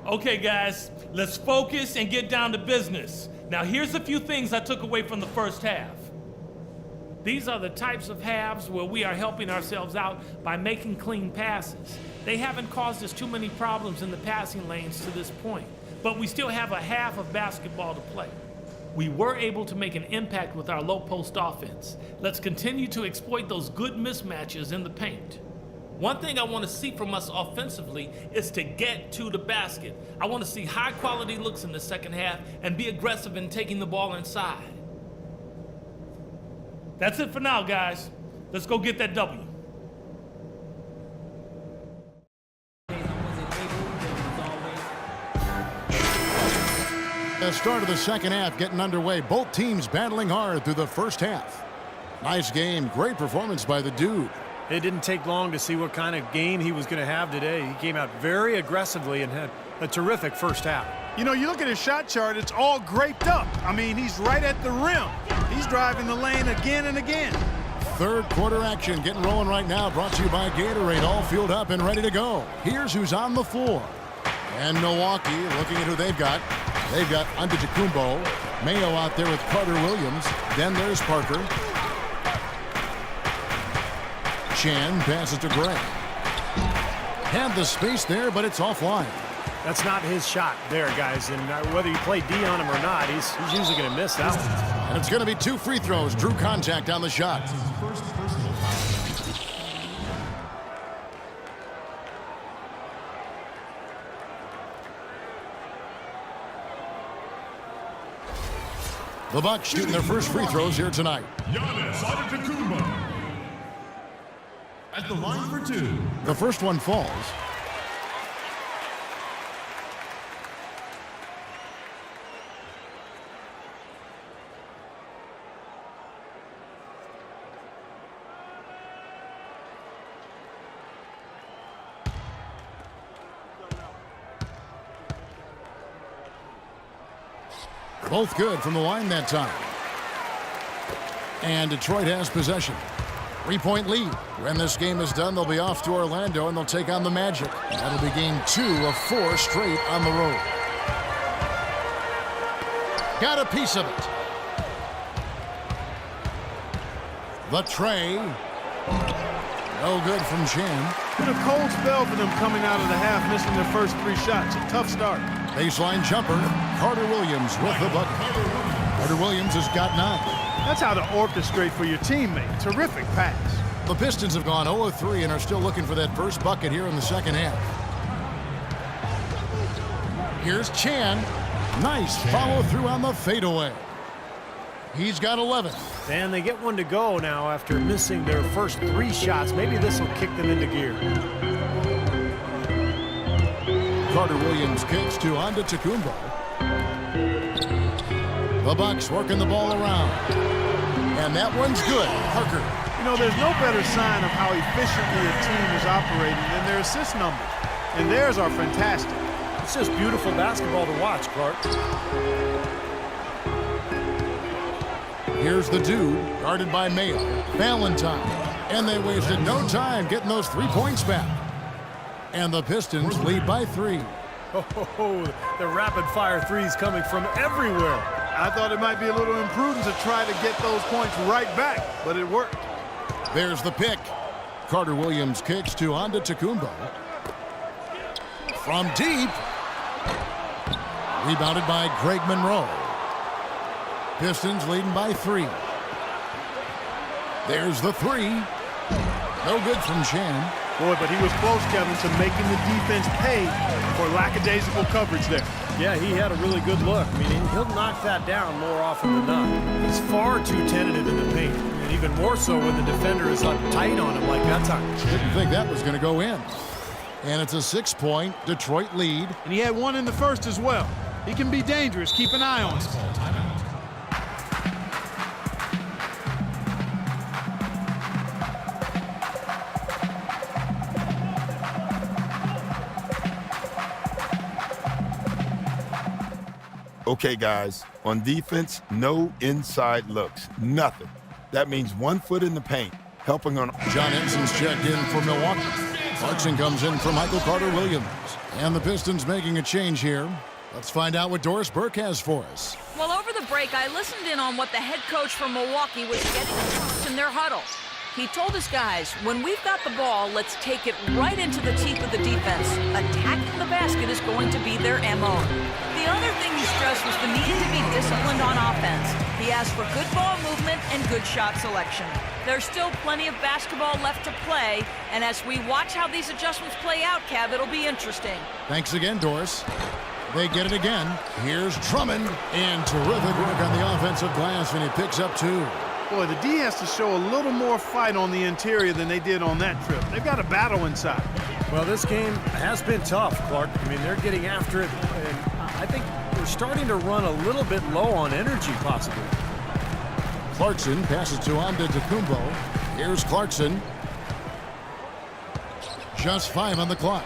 Okay, guys, let's focus and get down to business. Now, here's a few things I took away from the first half. These are the types of halves where we are helping ourselves out by making clean passes. They haven't caused us too many problems in the passing lanes to this point, but we still have a half of basketball to play. We were able to make an impact with our low post offense. Let's continue to exploit those good mismatches in the paint. One thing I want to see from us offensively is to get to the basket. I want to see high quality looks in the second half and be aggressive in taking the ball inside. That's it for now, guys. Let's go get that W. The start of the second half getting underway. Both teams battling hard through the first half. Nice game. Great performance by the dude. It didn't take long to see what kind of game he was going to have today. He came out very aggressively and had a terrific first half. You know, you look at his shot chart, it's all graped up. I mean, he's right at the rim. He's driving the lane again and again. Third quarter action getting rolling right now. Brought to you by Gatorade. All fueled up and ready to go. Here's who's on the floor. And Milwaukee, looking at who they've got. They've got Antetokounmpo, Mayo out there with Carter Williams. Then there's Parker. Chan passes to Gray. Had the space there, but it's offline. That's not his shot there, guys. And whether you play D on him or not, he's usually going to miss that one. And it's going to be 2 free throws. Drew contact on the shot. The Bucks shooting their first free throws here tonight. Giannis Antetokounmpo at the line for 2. The first one falls. Both good from the line that time. And Detroit has possession. 3-point lead. When this game is done, they'll be off to Orlando and they'll take on the Magic. That'll be game 2 of 4 straight on the road. Got a piece of it. The tray. No good from Chan. Been a cold spell for them coming out of the half, missing their first 3 shots. A tough start. Baseline jumper. Carter Williams with the bucket. Carter Williams has got 9. That's how to orchestrate for your teammate. Terrific pass. The Pistons have gone 0-3 and are still looking for that first bucket here in the second half. Here's Chan. Nice follow through on the fadeaway. He's got 11. And they get one to go now after missing their first 3 shots. Maybe this will kick them into gear. Carter Williams kicks to Antetokounmpo. The Bucks working the ball around. And that one's good. Parker. You know, there's no better sign of how efficiently a team is operating than their assist numbers. And theirs are fantastic. It's just beautiful basketball to watch, Clark. Here's the dude, guarded by Mayo. Valentine. And they wasted no time getting those 3 points back. And the Pistons lead by 3. Oh, the rapid-fire threes coming from everywhere. I thought it might be a little imprudent to try to get those points right back, but it worked. There's the pick. Carter Williams kicks to Antetokounmpo. From deep. Rebounded by Greg Monroe. Pistons leading by 3. There's the 3. No good from Chan. Boy, but he was close, Kevin, to making the defense pay for lackadaisical coverage there. Yeah, he had a really good look. I mean, he'll knock that down more often than not. He's far too tentative in the paint, and even more so when the defender is up tight on him like that time. Didn't think that was going to go in. And it's a 6-point Detroit lead. And he had one in the first as well. He can be dangerous. Keep an eye on him. Okay, guys, on defense, no inside looks, nothing. That means 1 foot in the paint, helping on. John Inson's checked in for Milwaukee. Clarkson comes in for Michael Carter-Williams. And the Pistons making a change here. Let's find out what Doris Burke has for us. Well, over the break, I listened in on what the head coach from Milwaukee was getting across in their huddle. He told his guys, when we've got the ball, let's take it right into the teeth of the defense. Attacking the basket is going to be their MO. The other thing he stressed was the need to be disciplined on offense. He asked for good ball movement and good shot selection. There's still plenty of basketball left to play, and as we watch how these adjustments play out, Cav, it'll be interesting. Thanks again, Doris. They get it again. Here's Drummond, and terrific work on the offensive glass, and he picks up 2. Boy, the D has to show a little more fight on the interior than they did on that trip. They've got a battle inside. Well, this game has been tough, Clark. I mean, they're getting after it, and I think they're starting to run a little bit low on energy, possibly. Clarkson passes to Antetokounmpo. Here's Clarkson. Just 5 on the clock.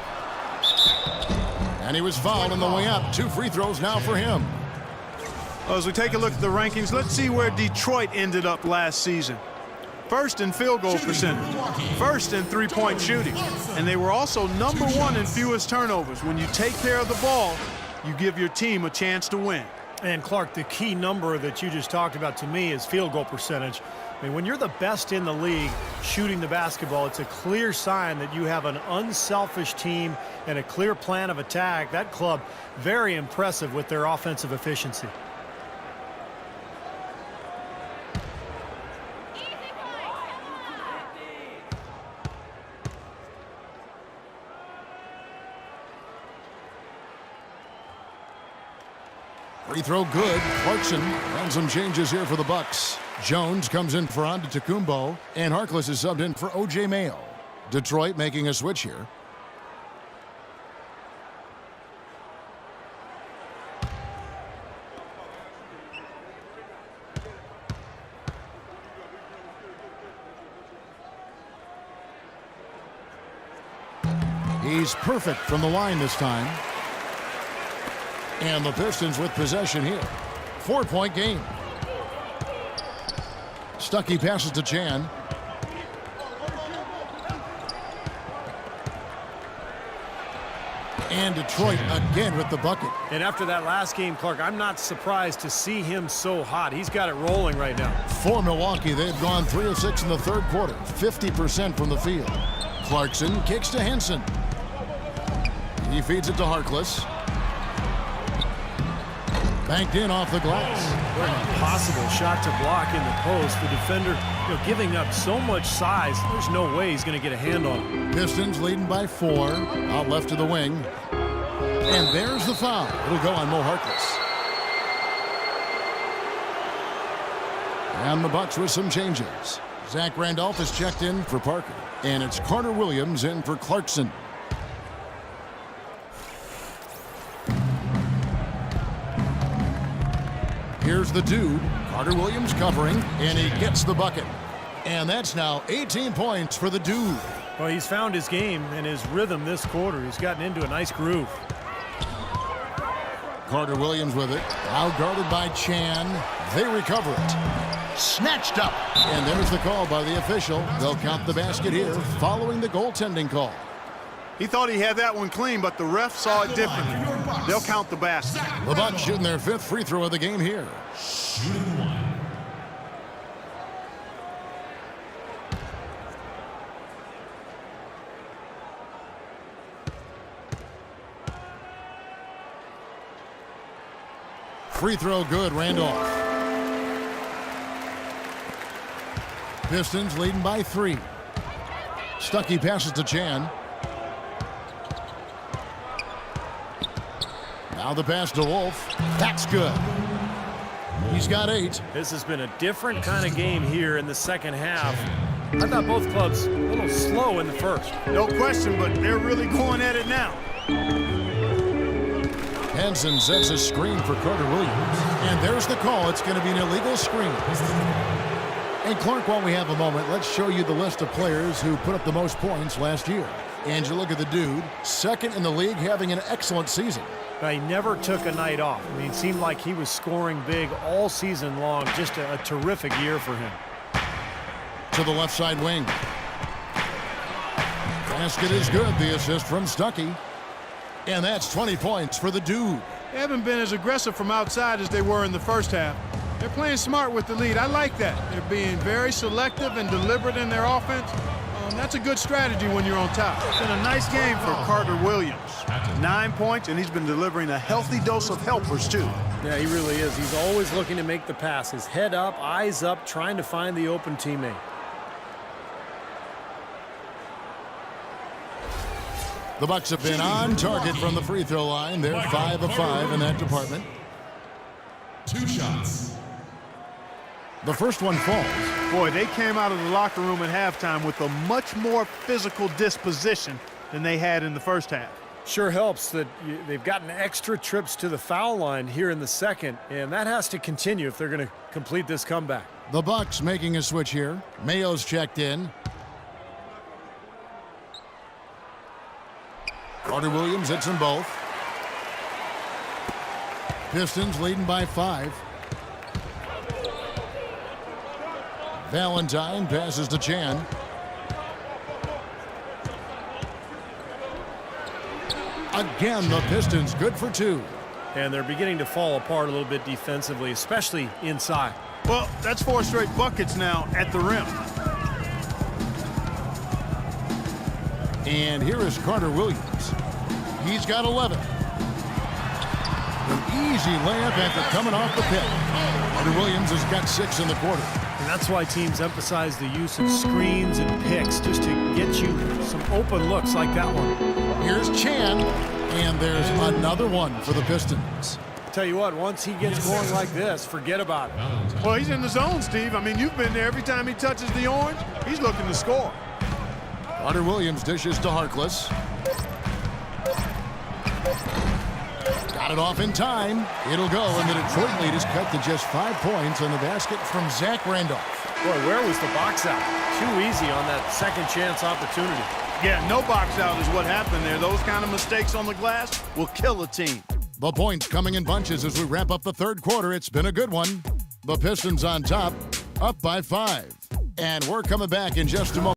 And he was fouled on the way up. 2 free throws now for him. Well, as we take a look at the rankings, let's see where Detroit ended up last season. First in field goal percentage, first in three-point shooting, and they were also number 1 in fewest turnovers. When you take care of the ball, you give your team a chance to win. And Clark, the key number that you just talked about to me is field goal percentage. I mean, when you're the best in the league shooting the basketball, it's a clear sign that you have an unselfish team and a clear plan of attack. That club, very impressive with their offensive efficiency. Free throw good. Clarkson, and some changes here for the Bucks. Jones comes in for Antetokounmpo, and Harkless is subbed in for O.J. Mayo. Detroit making a switch here. He's perfect from the line this time. And the Pistons with possession here. 4-point game. Stuckey passes to Chan. And Detroit again with the bucket. And after that last game, Clark, I'm not surprised to see him so hot. He's got it rolling right now. For Milwaukee, they've gone 3 of 6 in the third quarter. 50% from the field. Clarkson kicks to Henson. He feeds it to Harkless. Banked in off the glass. What an impossible shot to block in the post. The defender, giving up so much size, there's no way he's going to get a hand on him. Pistons leading by 4. Out left to the wing. And there's the foul. It'll go on Mo Harkless. And the Bucks with some changes. Zach Randolph is checked in for Parker. And it's Carter-Williams in for Clarkson. Here's the dude, Carter-Williams covering, and he gets the bucket. And that's now 18 points for the dude. Well, he's found his game and his rhythm this quarter. He's gotten into a nice groove. Carter-Williams with it, out guarded by Chan. They recover it. Snatched up. And there's the call by the official. They'll count the basket here following the goaltending call. He thought he had that one clean, but the ref saw it differently. They'll count the basket. The Bucks shooting their 5th free throw of the game here. Shooting 1. Free throw good, Randolph. Pistons leading by 3. Stuckey passes to Chan. Now the pass to Wolf. That's good. He's got 8. This has been a different kind of game here in the second half. I thought both clubs a little slow in the first. No question, but they're really going at it now. Henson sets a screen for Carter-Williams. And there's the call. It's going to be an illegal screen. And Clark, while we have a moment, let's show you the list of players who put up the most points last year. And you look at the dude, 2nd in the league, having an excellent season. He never took a night off. I mean, it seemed like he was scoring big all season long. Just a terrific year for him. To the left side wing. Basket is good. The assist from Stuckey. And that's 20 points for the Dude. They haven't been as aggressive from outside as they were in the first half. They're playing smart with the lead. I like that. They're being very selective and deliberate in their offense. That's a good strategy when you're on top. It's been a nice game for Carter Williams. 9 points, and he's been delivering a healthy dose of helpers, too. Yeah, he really is. He's always looking to make the pass. His head up, eyes up, trying to find the open teammate. The Bucks have been on target from the free throw line. They're 5 of 5 in that department. 2 shots. The first one falls. Boy, they came out of the locker room at halftime with a much more physical disposition than they had in the first half. Sure helps that they've gotten extra trips to the foul line here in the second, and that has to continue if they're going to complete this comeback. The Bucks making a switch here. Mayo's checked in. Carter Williams hits them both. Pistons leading by 5. Valentine passes to Chan. Again, the Pistons good for 2. And they're beginning to fall apart a little bit defensively, especially inside. Well, that's 4 straight buckets now at the rim. And here is Carter Williams. He's got 11. An easy layup after coming off the pick. Carter Williams has got 6 in the quarter. And that's why teams emphasize the use of screens and picks just to get you some open looks like that one. Here's Chan, and there's another one for the Pistons. Tell you what, once he gets going like this, forget about it. Well, he's in the zone, Steve. I mean, you've been there. Every time he touches the orange, he's looking to score. Carter Williams dishes to Harkless. Got it off in time. It'll go, and the Detroit lead is cut to just 5 points on the basket from Zach Randolph. Boy, where was the box out? Too easy on that second chance opportunity. Yeah, no box out is what happened there. Those kind of mistakes on the glass will kill a team. The points coming in bunches as we wrap up the third quarter. It's been a good one. The Pistons on top, up by 5. And we're coming back in just a moment.